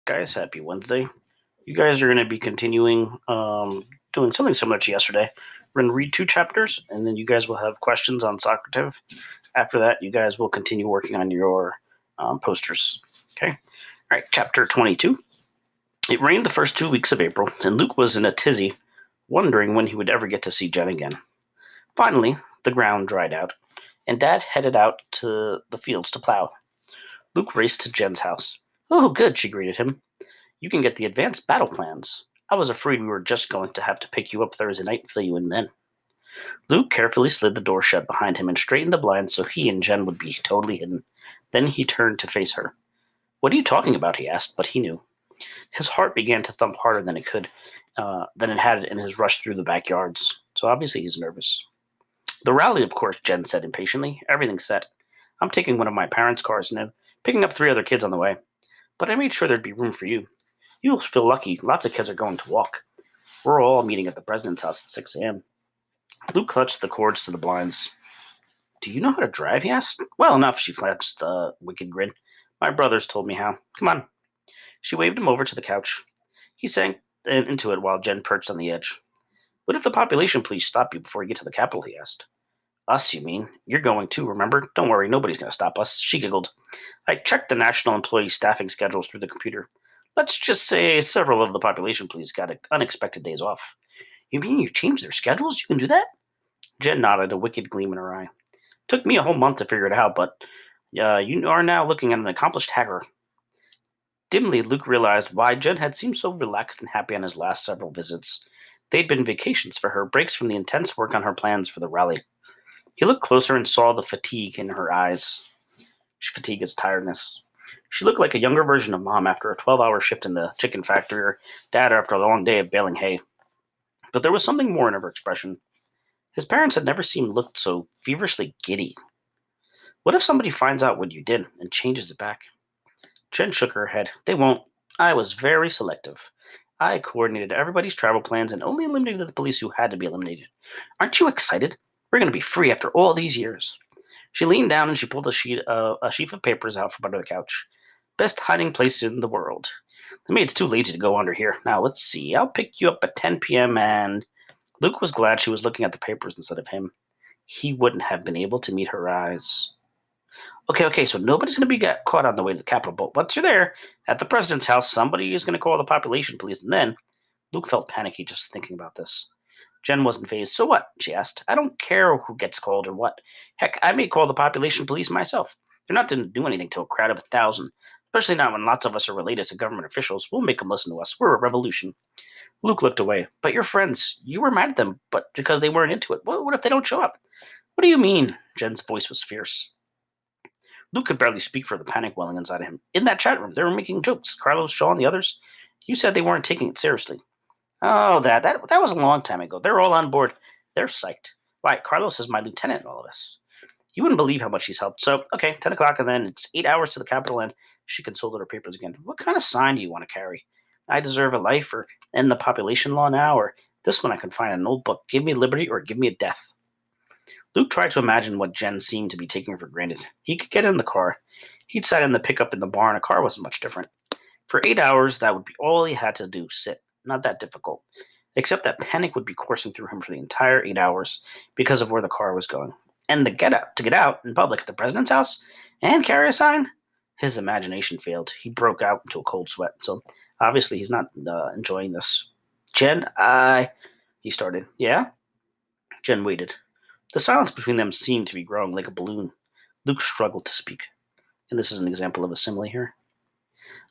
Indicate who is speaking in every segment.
Speaker 1: Guys, happy Wednesday. You guys are going to be continuing doing something similar to yesterday. We're going to read two chapters, and then you guys will have questions on Socrative. After that, you guys will continue working on your posters. Okay? All right, chapter 22. It rained the first 2 weeks of April, and Luke was in a tizzy, wondering when he would ever get to see Jen again. Finally, the ground dried out, and Dad headed out to the fields to plow. Luke raced to Jen's house. "Oh, good," she greeted him. "You can get the advanced battle plans. I was afraid we were just going to have to pick you up Thursday night and fill you in then." Luke carefully slid the door shut behind him and straightened the blinds so he and Jen would be totally hidden. Then he turned to face her. "What are you talking about?" he asked, but he knew. His heart began to thump harder than it had in his rush through the backyards. So obviously he's nervous. "The rally, of course," Jen said impatiently. "Everything's set. I'm taking one of my parents' cars and picking up 3 other kids on the way. But I made sure there'd be room for you. You'll feel lucky. Lots of kids are going to walk. We're all meeting at the president's house at 6 a.m. Luke clutched the cords to the blinds. "Do you know how to drive?" he asked. "Well enough," she flashed a wicked grin. "My brothers told me how. Come on." She waved him over to the couch. He sank into it while Jen perched on the edge. "What if the population police stop you before you get to the Capitol?" he asked. "Us, you mean? You're going too, remember? Don't worry, nobody's going to stop us." She giggled. "I checked the national employee staffing schedules through the computer. Let's just say several of the population police got unexpected days off." "You mean you changed their schedules? You can do that?" Jen nodded, a wicked gleam in her eye. "Took me a whole month to figure it out, but you are now looking at an accomplished hacker." Dimly, Luke realized why Jen had seemed so relaxed and happy on his last several visits. They'd been vacations for her, breaks from the intense work on her plans for the rally. He looked closer and saw the fatigue in her eyes. Fatigue is tiredness. She looked like a younger version of Mom after a 12-hour shift in the chicken factory, or Dad after a long day of baling hay. But there was something more in her expression. His parents had never looked so feverishly giddy. "What if somebody finds out what you did and changes it back?" Jen shook her head. "They won't. I was very selective. I coordinated everybody's travel plans and only eliminated the police who had to be eliminated. Aren't you excited? We're going to be free after all these years." She leaned down and she pulled a sheaf of papers out from under the couch. "Best hiding place in the world. The maid's too lazy to go under here. Now, let's see. I'll pick you up at 10 p.m. and..." Luke was glad she was looking at the papers instead of him. He wouldn't have been able to meet her eyes. Okay, so nobody's going to be caught on the way to the Capitol. But once you're there, at the president's house, somebody is going to call the population police, and then... Luke felt panicky just thinking about this. Jen wasn't phased. "So what?" she asked. "I don't care who gets called or what. Heck, I may call the population police myself. They're not going to do anything to a crowd of 1,000, especially not when lots of us are related to government officials. We'll make them listen to us. We're a revolution." Luke looked away. "But your friends, you were mad at them, but because they weren't into it. What if they don't show up?" "What do you mean?" Jen's voice was fierce. Luke could barely speak for the panic welling inside of him. "In that chat room, they were making jokes. Carlos, Shaw, and the others. You said they weren't taking it seriously." "Oh, that was a long time ago. They're all on board. They're psyched. Why, Carlos is my lieutenant in all of this. You wouldn't believe how much he's helped. So, okay, 10 o'clock, and then it's 8 hours to the Capitol, and..." She consulted her papers again. "What kind of sign do you want to carry? I deserve a life, or end the population law now, or this one I can find in an old book. Give me liberty, or give me a death." Luke tried to imagine what Jen seemed to be taking for granted. He could get in the car. He'd sat in the pickup in the barn. A car wasn't much different. For 8 hours, that would be all he had to do, sit. Not that difficult. Except that panic would be coursing through him for the entire 8 hours because of where the car was going. And to get out in public at the president's house and carry a sign? His imagination failed. He broke out into a cold sweat. So obviously he's not enjoying this. "Jen, he started. "Yeah?" Jen waited. The silence between them seemed to be growing like a balloon. Luke struggled to speak. And this is an example of a simile here.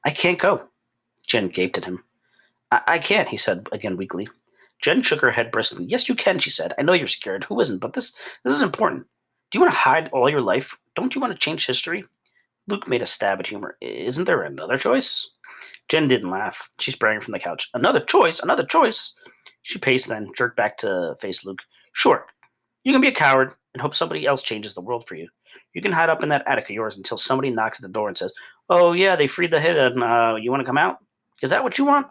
Speaker 1: "I can't go." Jen gaped at him. I can't," he said again weakly. Jen shook her head briskly. "Yes, you can," she said. "I know you're scared. Who isn't? But this is important. Do you want to hide all your life? Don't you want to change history?" Luke made a stab at humor. "Isn't there another choice?" Jen didn't laugh. She sprang from the couch. "Another choice? Another choice?" She paced, then jerked back to face Luke. "Sure. You can be a coward and hope somebody else changes the world for you. You can hide up in that attic of yours until somebody knocks at the door and says, 'Oh, yeah, they freed the hit, and you want to come out?' Is that what you want?"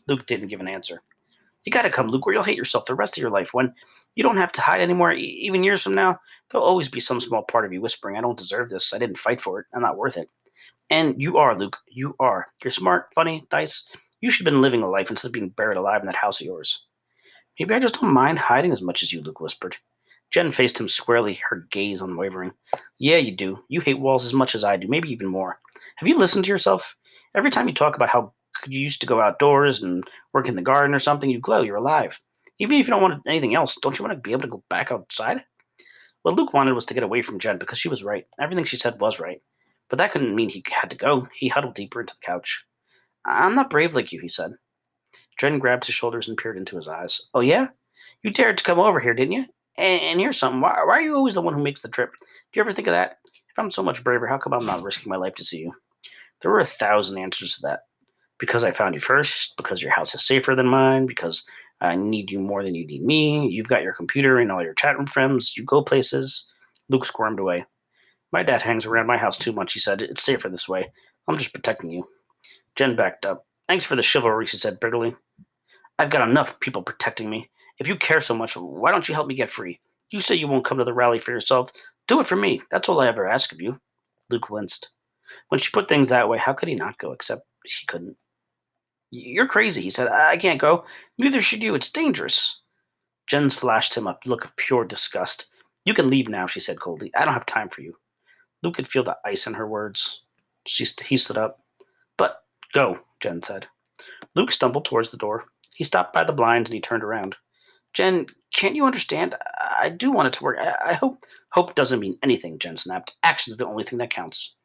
Speaker 1: Luke didn't give an answer. "You gotta come, Luke, or you'll hate yourself the rest of your life. When you don't have to hide anymore, even years from now, there'll always be some small part of you whispering, 'I don't deserve this. I didn't fight for it. I'm not worth it.' And you are, Luke. You are. You're smart, funny, nice. You should have been living a life instead of being buried alive in that house of yours. Maybe I just don't mind hiding as much as you, Luke whispered. Jen faced him squarely, her gaze unwavering. Yeah, you do. You hate walls as much as I do, maybe even more. Have you listened to yourself? Every time you talk about how you used to go outdoors and work in the garden or something, you glow. You're alive. Even if you don't want anything else, don't you want to be able to go back outside? What Luke wanted was to get away from Jen because she was right. Everything she said was right. But that couldn't mean he had to go. He huddled deeper into the couch. I'm not brave like you, he said. Jen grabbed his shoulders and peered into his eyes. Oh, yeah? You dared to come over here, didn't you? And here's something. Why are you always the one who makes the trip? Do you ever think of that? If I'm so much braver, how come I'm not risking my life to see you? There were 1,000 answers to that. Because I found you first, because your house is safer than mine, because I need you more than you need me, you've got your computer and all your chat room friends, you go places. Luke squirmed away. My dad hangs around my house too much, he said. It's safer this way. I'm just protecting you. Jen backed up. Thanks for the chivalry, she said bitterly. I've got enough people protecting me. If you care so much, why don't you help me get free? You say you won't come to the rally for yourself. Do it for me. That's all I ever ask of you. Luke winced. When she put things that way, how could he not go, except she couldn't? You're crazy, he said. I can't go. Neither should you. It's dangerous. Jen flashed him a look of pure disgust. You can leave now, she said coldly. I don't have time for you. Luke could feel the ice in her words. He stood up. But go, Jen said. Luke stumbled towards the door. He stopped by the blinds and he turned around. Jen, can't you understand? I do want it to work. I hope. Hope doesn't mean anything, Jen snapped. Action's the only thing that counts.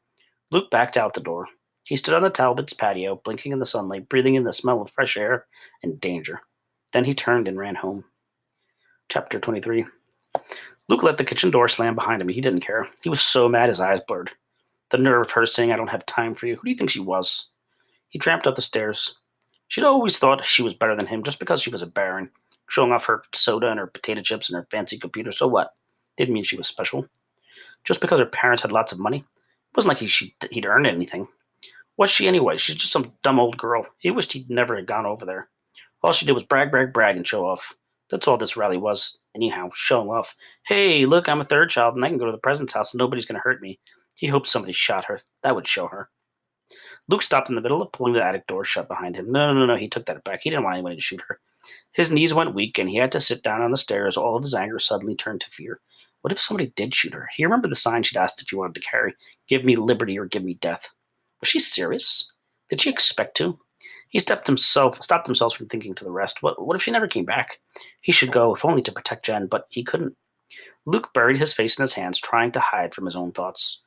Speaker 1: Luke backed out the door. He stood on the Talbots' patio, blinking in the sunlight, breathing in the smell of fresh air and danger. Then he turned and ran home. Chapter 23. Luke let the kitchen door slam behind him. He didn't care. He was so mad his eyes blurred. The nerve of her saying, I don't have time for you. Who do you think she was? He tramped up the stairs. She'd always thought she was better than him just because she was a baron, showing off her soda and her potato chips and her fancy computer. So what? Didn't mean she was special. Just because her parents had lots of money, it wasn't like he'd earned anything. What's she anyway? She's just some dumb old girl. He wished he'd never had gone over there. All she did was brag, brag, brag, and show off. That's all this rally was, anyhow, showing off. Hey, look, I'm a third child, and I can go to the president's house, and nobody's going to hurt me. He hoped somebody shot her. That would show her. Luke stopped in the middle of pulling the attic door shut behind him. No, he took that back. He didn't want anybody to shoot her. His knees went weak, and he had to sit down on the stairs. All of his anger suddenly turned to fear. What if somebody did shoot her? He remembered the sign she'd asked if he wanted to carry. Give me liberty or give me death. Was she serious? Did she expect to? He stopped himself from thinking to the rest. What if she never came back? He should go, if only to protect Jen, but he couldn't. Luke buried his face in his hands, trying to hide from his own thoughts.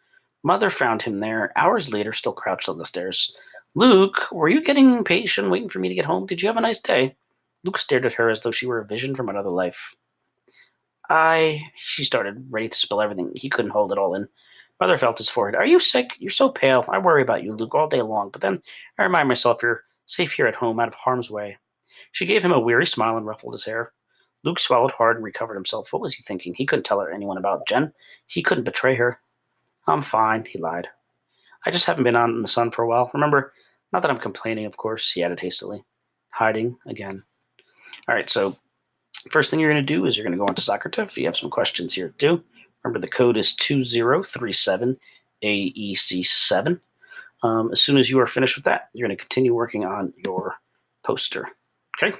Speaker 1: Mother found him there, hours later, still crouched on the stairs. Luke, were you getting impatient, waiting for me to get home? Did you have a nice day? Luke stared at her as though she were a vision from another life. She started, ready to spill everything. He couldn't hold it all in. Mother felt his forehead. Are you sick? You're so pale. I worry about you, Luke, all day long. But then I remind myself you're safe here at home, out of harm's way. She gave him a weary smile and ruffled his hair. Luke swallowed hard and recovered himself. What was he thinking? He couldn't tell her anyone about Jen. He couldn't betray her. I'm fine, he lied. I just haven't been out in the sun for a while. Remember, not that I'm complaining, of course, he added hastily. Hiding again. All right, so first thing you're going to do is you're going to go into Socrative. You have some questions here too. Remember, the code is 2037AEC7. As soon as you are finished with that, you're going to continue working on your poster. Okay?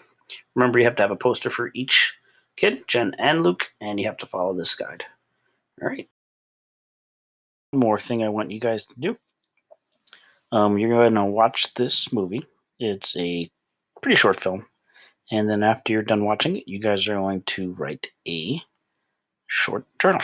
Speaker 1: Remember, you have to have a poster for each kid, Jen and Luke, and you have to follow this guide. All right. One more thing I want you guys to do. You're going to watch this movie. It's a pretty short film. And then after you're done watching it, you guys are going to write a short journal.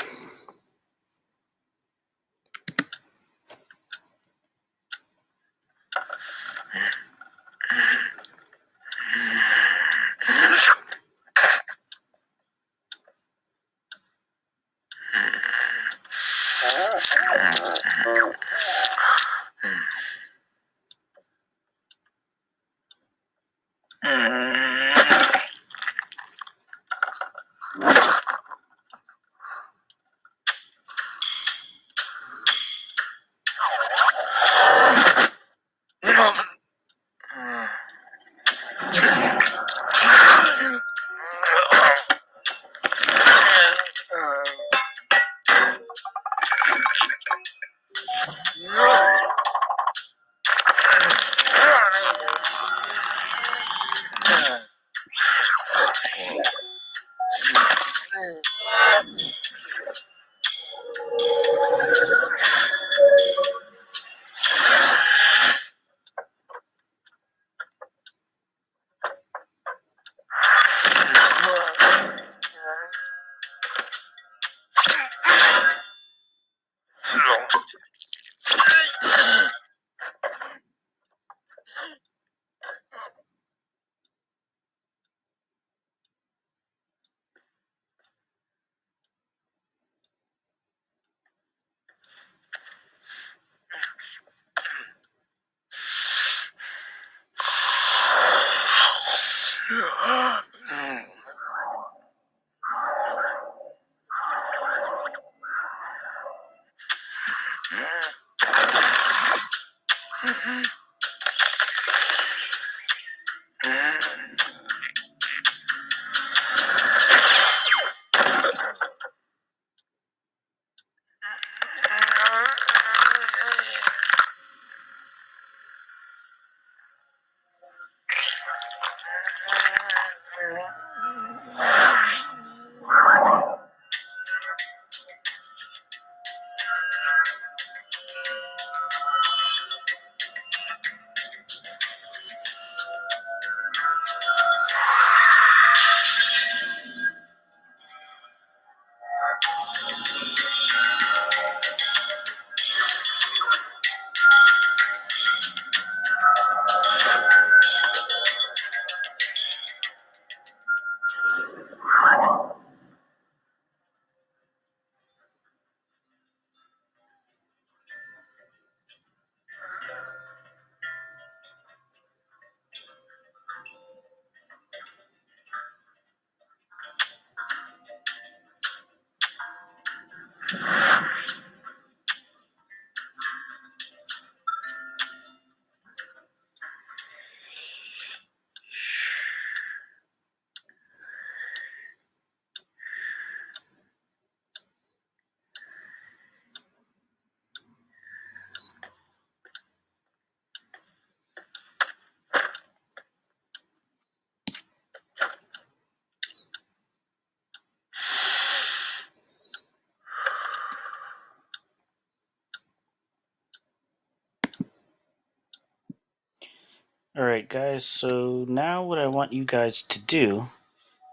Speaker 1: Alright, guys, so now what I want you guys to do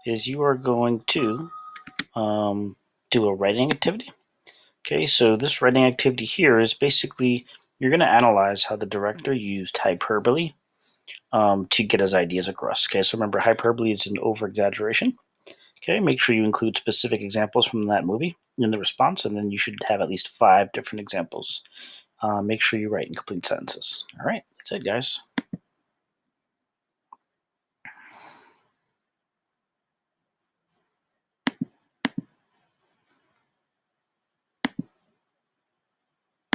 Speaker 1: is you are going to do a writing activity. Okay, so this writing activity here is basically you're going to analyze how the director used hyperbole to get his ideas across. Okay, so remember, hyperbole is an over-exaggeration. Okay, make sure you include specific examples from that movie in the response, and then you should have at least 5 different examples. Make sure you write in complete sentences. All right, that's it, guys.